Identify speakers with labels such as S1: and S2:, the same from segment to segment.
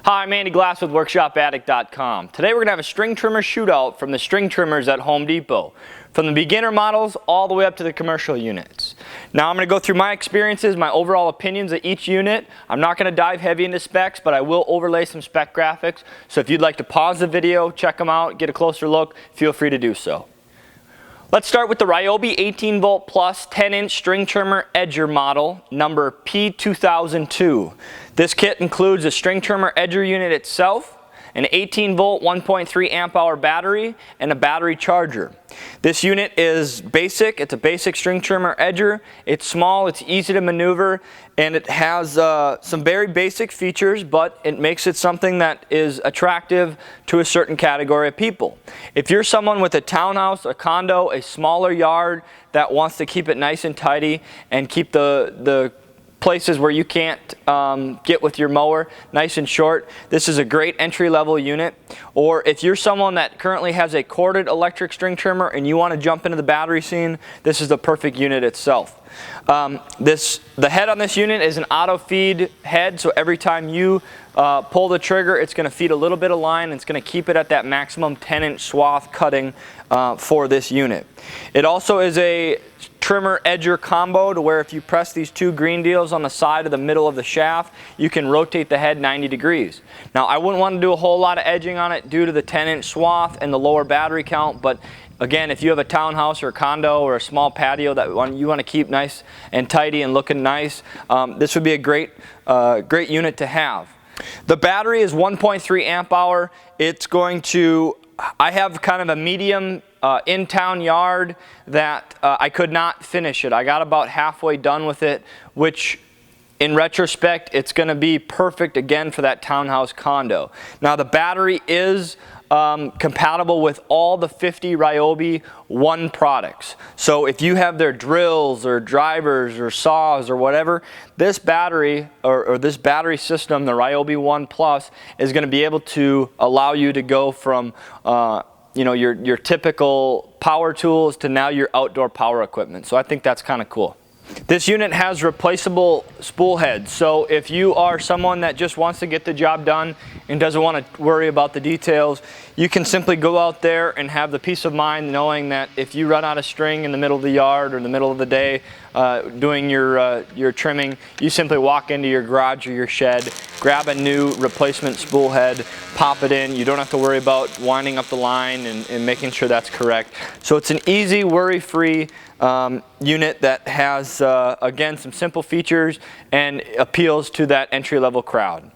S1: Hi, I'm Andy Glass with WorkshopAddict.com. Today we're going to have a string trimmer shootout from the string trimmers at Home Depot. From the beginner models all the way up to the commercial units. Now I'm going to go through my experiences, my overall opinions of each unit. I'm not going to dive heavy into specs, but I will overlay some spec graphics. So if you'd like to pause the video, check them out, get a closer look, feel free to do so. Let's start with the Ryobi 18 volt plus 10-inch string trimmer edger model number P2002. This kit includes a string trimmer edger unit itself, an 18 volt 1.3 amp hour battery, and a battery charger. This unit is basic. It's a basic string trimmer edger. It's small, it's easy to maneuver, and it has some very basic features, but it makes it something that is attractive to a certain category of people. If you're someone with a townhouse, a condo, a smaller yard that wants to keep it nice and tidy and keep the places where you can't get with your mower nice and short, this is a great entry-level unit. Or if you're someone that currently has a corded electric string trimmer and you want to jump into the battery scene, this is the perfect unit itself. The head on this unit is an auto feed head, so every time you pull the trigger, it's going to feed a little bit of line, and it's going to keep it at that maximum 10-inch swath cutting for this unit. It also is a trimmer edger combo to where if you press these two green deals on the side of the middle of the shaft, you can rotate the head 90 degrees. Now I wouldn't want to do a whole lot of edging on it due to the 10-inch swath and the lower battery count, but again, if you have a townhouse or a condo or a small patio that you want to keep nice and tidy and looking nice, this would be a great unit to have. The battery is 1.3 amp hour. It's going to, I have kind of a medium in-town yard that I could not finish it. I got about halfway done with it, which in retrospect, it's going to be perfect again for that townhouse condo. Now the battery is compatible with all the 50 Ryobi One products. So if you have their drills or drivers or saws or whatever, this battery or this battery system, the Ryobi One Plus, is going to be able to allow you to go from your typical power tools to now your outdoor power equipment. So I think that's kind of cool. This unit has replaceable spool heads, so if you are someone that just wants to get the job done and doesn't want to worry about the details, you can simply go out there and have the peace of mind knowing that if you run out of string in the middle of the yard or in the middle of the day doing your trimming, you simply walk into your garage or your shed, grab a new replacement spool head, pop it in. You don't have to worry about winding up the line and making sure that's correct. So it's an easy, worry-free unit that has, again, some simple features and appeals to that entry-level crowd.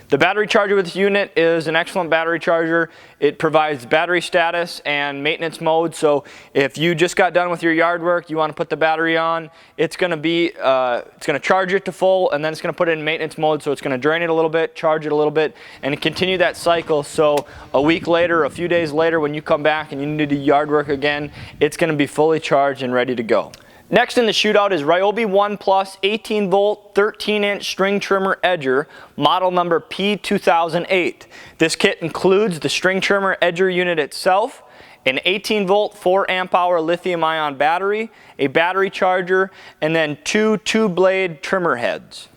S1: The battery charger with this unit is an excellent battery charger. It provides battery status and maintenance mode, so if you just got done with your yard work, you want to put the battery on, it's going to charge it to full, and then it's going to put it in maintenance mode, so it's going to drain it a little bit, charge it a little bit, and continue that cycle. So a week later, a few days later, when you come back and you need to do yard work again, it's going to be fully charged and ready to go. Next in the shootout is Ryobi One Plus 18 volt 13-inch string trimmer edger, model number P2008. This kit includes the string trimmer edger unit itself, an 18 volt 4 amp hour lithium-ion battery, a battery charger, and then two blade trimmer heads.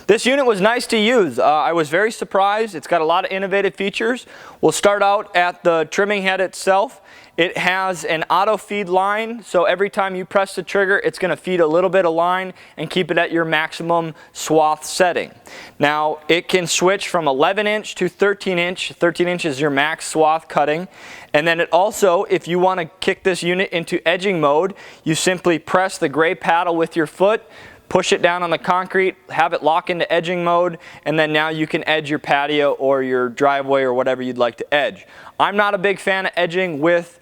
S1: This unit was nice to use. I was very surprised. It's got a lot of innovative features. We'll start out at the trimming head itself. It has an auto feed line, so every time you press the trigger, it's going to feed a little bit of line and keep it at your maximum swath setting. Now, it can switch from 11-inch to 13-inch. 13-inch is your max swath cutting. And then it also, if you want to kick this unit into edging mode, you simply press the gray paddle with your foot, push it down on the concrete, have it lock into edging mode, and then now you can edge your patio or your driveway or whatever you'd like to edge. I'm not a big fan of edging with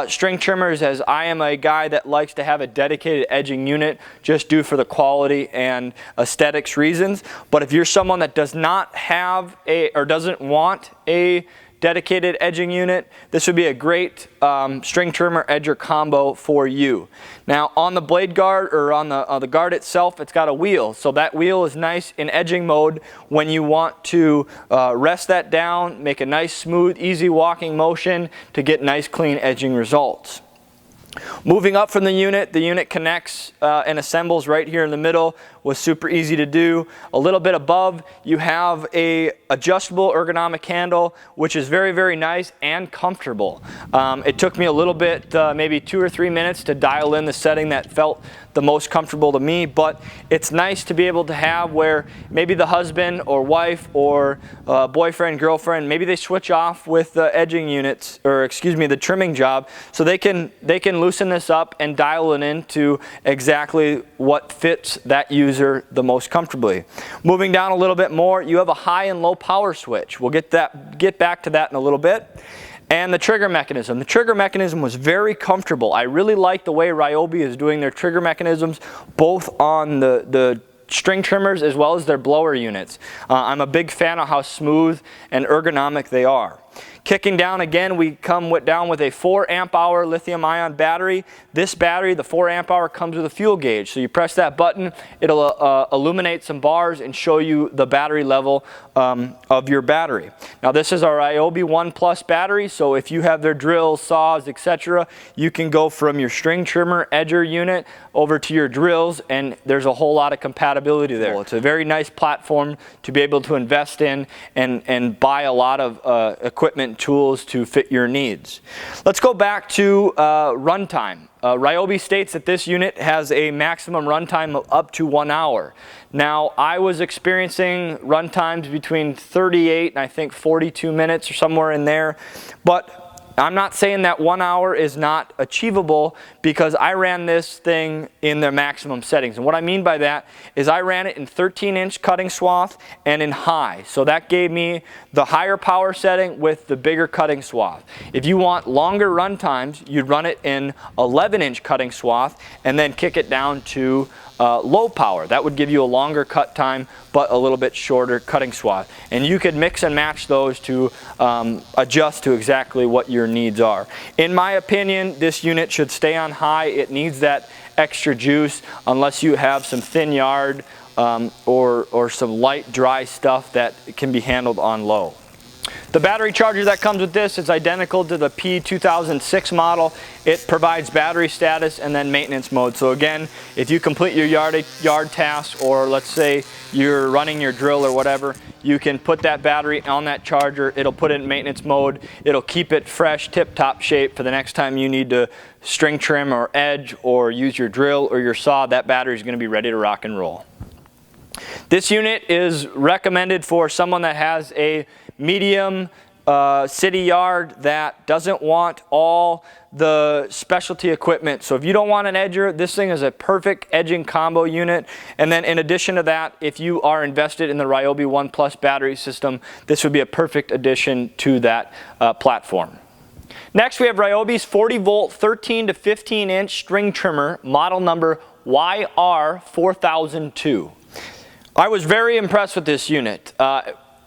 S1: string trimmers, as I am a guy that likes to have a dedicated edging unit just due for the quality and aesthetics reasons. But if you're someone that does not have or doesn't want a dedicated edging unit, this would be a great string trimmer edger combo for you. Now on the blade guard, or on the guard itself, it's got a wheel, so that wheel is nice in edging mode when you want to rest that down, make a nice smooth easy walking motion to get nice clean edging results. Moving up from the unit connects and assembles right here in the middle. Was super easy to do. A little bit above, you have a adjustable ergonomic handle, which is very, very nice and comfortable. It took me a little bit, maybe 2 or 3 minutes to dial in the setting that felt the most comfortable to me, but it's nice to be able to have where maybe the husband or wife or boyfriend, girlfriend, maybe they switch off with the edging units, or excuse me, the trimming job, so they can loosen this up and dial it into exactly what fits that user the most comfortably. Moving down a little bit more, you have a high and low power switch. We'll get back to that in a little bit. And the trigger mechanism. The trigger mechanism was very comfortable. I really like the way Ryobi is doing their trigger mechanisms, both on the string trimmers as well as their blower units. I'm a big fan of how smooth and ergonomic they are. Kicking down again, we come down with a 4 amp hour lithium-ion battery. This battery, the 4 amp hour, comes with a fuel gauge. So you press that button, it'll illuminate some bars and show you the battery level of your battery. Now this is our Ryobi One Plus battery, so if you have their drills, saws, etc., you can go from your string trimmer edger unit over to your drills, and there's a whole lot of compatibility there. It's a very nice platform to be able to invest in and buy a lot of equipment, tools to fit your needs. Let's go back to runtime. Ryobi states that this unit has a maximum runtime of up to 1 hour. Now, I was experiencing runtimes between 38 and I think 42 minutes or somewhere in there, but I'm not saying that 1 hour is not achievable, because I ran this thing in the maximum settings. And what I mean by that is I ran it in 13-inch cutting swath and in high. So that gave me the higher power setting with the bigger cutting swath. If you want longer run times, you'd run it in 11-inch cutting swath and then kick it down to low power. That would give you a longer cut time but a little bit shorter cutting swath. And you could mix and match those to adjust to exactly what your needs are. In my opinion, this unit should stay on high. It needs that extra juice unless you have some thin yard or some light dry stuff that can be handled on low. The battery charger that comes with this is identical to the P2006 model. It provides battery status and then maintenance mode. So again, if you complete your yard task, or let's say you're running your drill or whatever, you can put that battery on that charger. It'll put it in maintenance mode. It'll keep it fresh, tip-top shape for the next time you need to string trim or edge or use your drill or your saw. That battery is going to be ready to rock and roll. This unit is recommended for someone that has a medium city yard that doesn't want all the specialty equipment. So if you don't want an edger, this thing is a perfect edging combo unit. And then in addition to that, if you are invested in the Ryobi One Plus battery system, this would be a perfect addition to that platform. Next, we have Ryobi's 40-volt 13 to 15-inch string trimmer, model number YR4002. I was very impressed with this unit.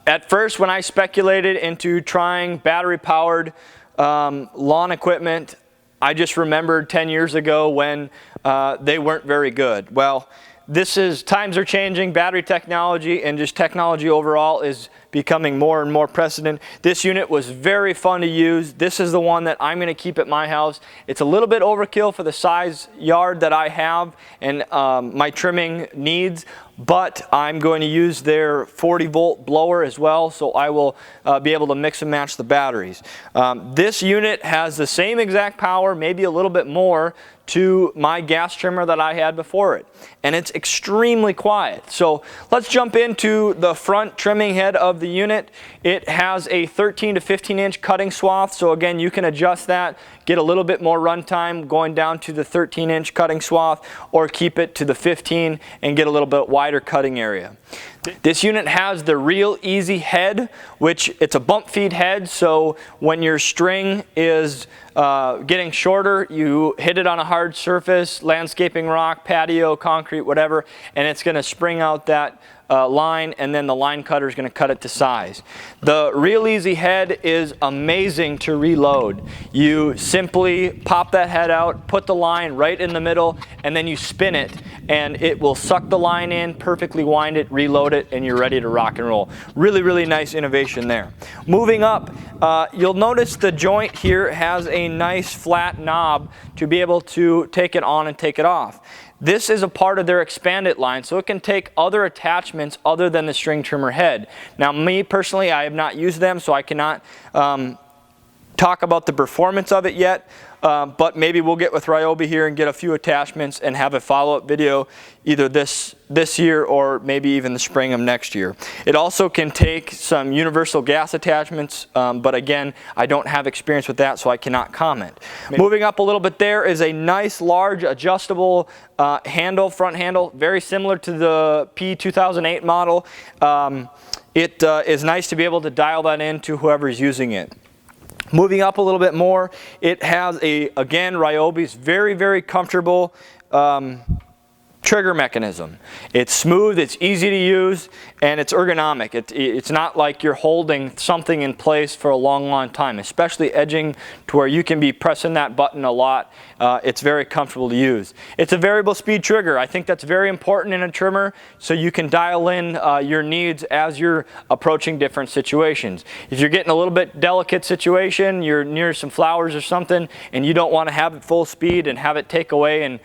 S1: At first, when I speculated into trying battery-powered lawn equipment, I just remembered 10 years ago when they weren't very good. Well, times are changing. Battery technology and just technology overall is becoming more and more precedent. This unit was very fun to use. This is the one that I'm going to keep at my house. It's a little bit overkill for the size yard that I have and my trimming needs, but I'm going to use their 40-volt blower as well, so I will be able to mix and match the batteries. This unit has the same exact power, maybe a little bit more, to my gas trimmer that I had before it. And it's extremely quiet. So let's jump into the front trimming head of the unit. It has a 13 to 15-inch cutting swath. So again, you can adjust that, get a little bit more runtime going down to the 13-inch cutting swath, or keep it to the 15 and get a little bit wider cutting area. This unit has the Real Easy head, which it's a bump feed head, so when your string is getting shorter, you hit it on a hard surface, landscaping rock, patio, concrete, whatever, and it's going to spring out that line, and then the line cutter is going to cut it to size. The Real Easy head is amazing to reload. You simply pop that head out, put the line right in the middle, and then you spin it, and it will suck the line in, perfectly wind it, reload it, and you're ready to rock and roll. Really, really nice innovation there. Moving up, you'll notice the joint here has a a nice flat knob to be able to take it on and take it off. This is a part of their expanded line, so it can take other attachments other than the string trimmer head. Now, me personally, I have not used them, so I cannot talk about the performance of it yet, but maybe we'll get with Ryobi here and get a few attachments and have a follow-up video either this year or maybe even the spring of next year. It also can take some universal gas attachments, but again, I don't have experience with that, so I cannot comment. Moving up a little bit, there is a nice large adjustable handle, front handle, very similar to the P2008 model. It is nice to be able to dial that in to whoever's using it. Moving up a little bit more, it has again, Ryobi's very, very comfortable trigger mechanism. It's smooth, it's easy to use, and it's ergonomic. It's not like you're holding something in place for a long, long time, especially edging to where you can be pressing that button a lot. It's very comfortable to use. It's a variable speed trigger. I think that's very important in a trimmer, so you can dial in your needs as you're approaching different situations. If you're getting a little bit delicate situation, you're near some flowers or something, and you don't want to have it full speed and have it take away and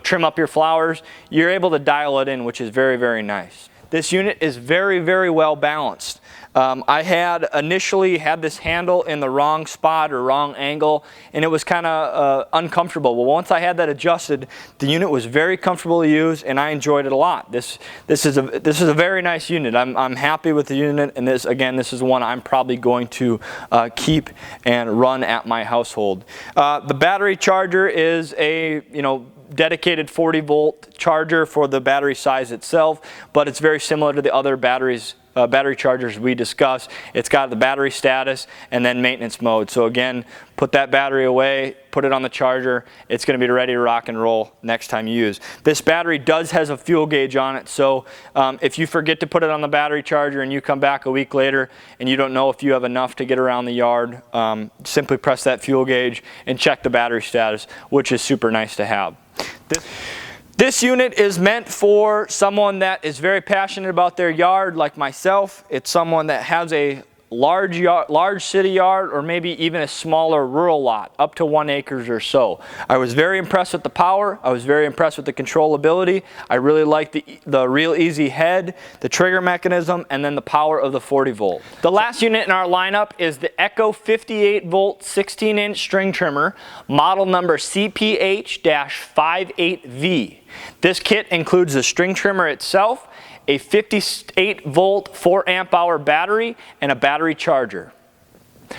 S1: trim up your flowers, you're able to dial it in, which is very, very nice. This unit is very, very well balanced. I had initially had this handle in the wrong spot or wrong angle, and it was kind of uncomfortable. Well, once I had that adjusted, the unit was very comfortable to use, and I enjoyed it a lot. This is a very nice unit. I'm happy with the unit, and this is one I'm probably going to keep and run at my household. The battery charger is a dedicated 40-volt charger for the battery size itself, but it's very similar to the other battery chargers we discussed. It's got the battery status and then maintenance mode. So again, put that battery away, put it on the charger. It's going to be ready to rock and roll next time you use. This battery has a fuel gauge on it, so if you forget to put it on the battery charger and you come back a week later and you don't know if you have enough to get around the yard, simply press that fuel gauge and check the battery status, which is super nice to have. This unit is meant for someone that is very passionate about their yard, like myself. It's someone that has a large city yard, or maybe even a smaller rural lot, up to 1 acre or so. I was very impressed with the power. I was very impressed with the controllability. I really liked the real easy head, the trigger mechanism, and then the power of the 40 volt. The last unit in our lineup is the Echo 58 volt 16-inch string trimmer, model number CPH-58V. This kit includes the string trimmer itself, a 58 volt 4 amp hour battery, and a battery charger.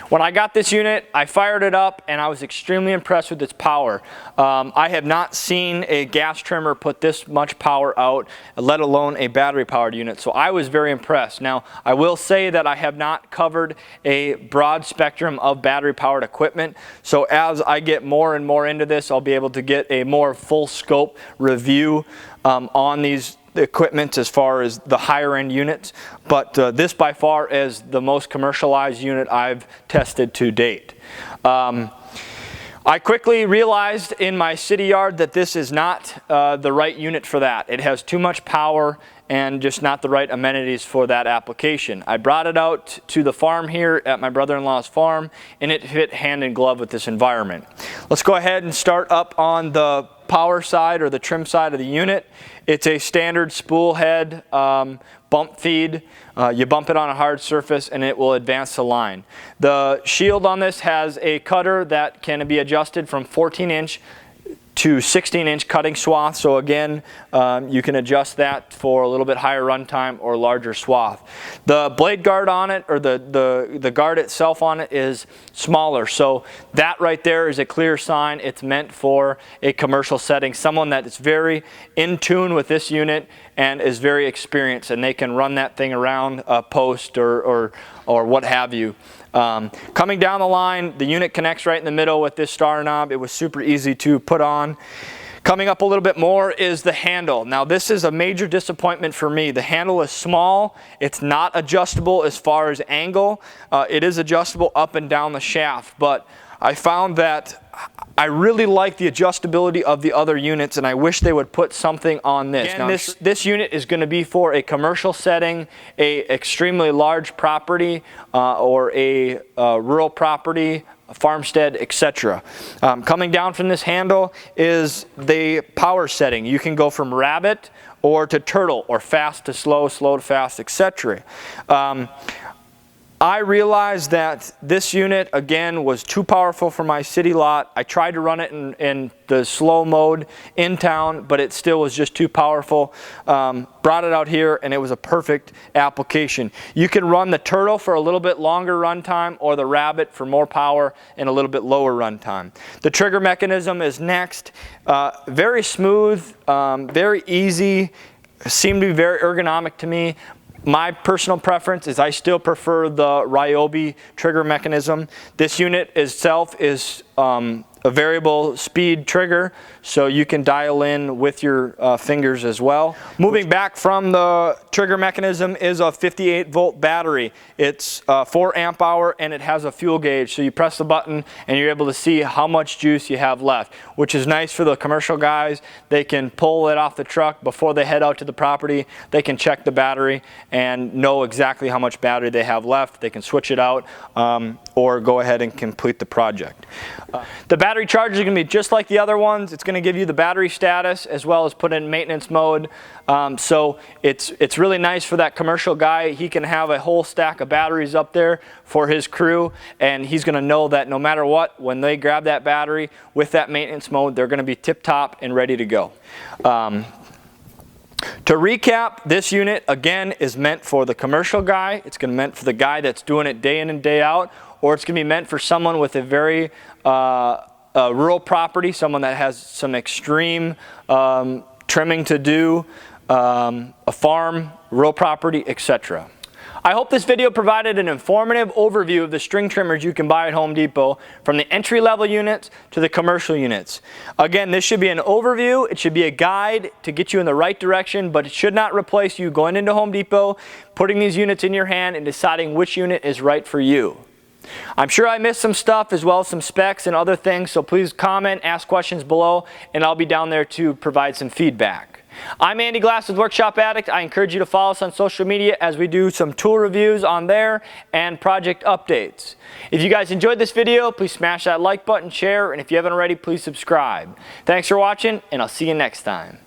S1: When I got this unit, I fired it up and I was extremely impressed with its power. I have not seen a gas trimmer put this much power out, let alone a battery powered unit, so I was very impressed. Now, I will say that I have not covered a broad spectrum of battery powered equipment, so as I get more and more into this, I'll be able to get a more full scope review on these equipment as far as the higher end units, but this by far is the most commercialized unit I've tested to date. I quickly realized in my city yard that this is not the right unit for that. It has too much power and just not the right amenities for that application. I brought it out to the farm here at my brother-in-law's farm, and it fit hand in glove with this environment. Let's go ahead and start up on the power side or the trim side of the unit. It's a standard spool head bump feed. You bump it on a hard surface and it will advance the line. The shield on this has a cutter that can be adjusted from 14-inch to 16-inch cutting swath. So again, you can adjust that for a little bit higher runtime or larger swath. The blade guard on it, or the guard itself on it, is smaller. So that right there is a clear sign it's meant for a commercial setting. Someone that is very in tune with this unit and is very experienced, and they can run that thing around a post or what have you. Coming down the line, the unit connects right in the middle with this star knob. It was super easy to put on. Coming up a little bit more is the handle. Now this is a major disappointment for me. The handle is small. It's not adjustable as far as angle. It is adjustable up and down the shaft, but I found that I really like the adjustability of the other units, and I wish they would put something on this. Again, now, this unit is going to be for a commercial setting, a extremely large property, or a rural property, farmstead, etc. Coming down from this handle is the power setting. You can go from rabbit or to turtle, or fast to slow, slow to fast, etc. I realized that this unit, again, was too powerful for my city lot. I tried to run it in the slow mode in town, but it still was just too powerful. Brought it out here, and it was a perfect application. You can run the turtle for a little bit longer run time, or the rabbit for more power and a little bit lower run time. The trigger mechanism is next. Very smooth, very easy, seemed to be very ergonomic to me. My personal preference is I still prefer the Ryobi trigger mechanism. This unit itself is a variable speed trigger, so you can dial in with your fingers as well. Moving back from the trigger mechanism is a 58-volt battery. It's 4 amp hour, and it has a fuel gauge, so you press the button and you're able to see how much juice you have left, which is nice for the commercial guys. They can pull it off the truck before they head out to the property. They can check the battery and know exactly how much battery they have left. They can switch it out or go ahead and complete the project. The battery charger is going to be just like the other ones. It's going to give you the battery status as well as put in maintenance mode. So it's really nice for that commercial guy. He can have a whole stack of batteries up there for his crew, and he's going to know that no matter what, when they grab that battery with that maintenance mode, they're going to be tip-top and ready to go. To recap, this unit again is meant for the commercial guy. It's going to be meant for the guy that's doing it day in and day out, or it's going to be meant for someone with a very rural property, someone that has some extreme trimming to do, a farm, rural property, etc. I hope this video provided an informative overview of the string trimmers you can buy at Home Depot, from the entry-level units to the commercial units. Again, this should be an overview. It should be a guide to get you in the right direction, but it should not replace you going into Home Depot, putting these units in your hand, and deciding which unit is right for you. I'm sure I missed some stuff as well as some specs and other things, so please comment, ask questions below, and I'll be down there to provide some feedback. I'm Andy Glass with Workshop Addict. I encourage you to follow us on social media as we do some tool reviews on there and project updates. If you guys enjoyed this video, please smash that like button, share, and if you haven't already, please subscribe. Thanks for watching, and I'll see you next time.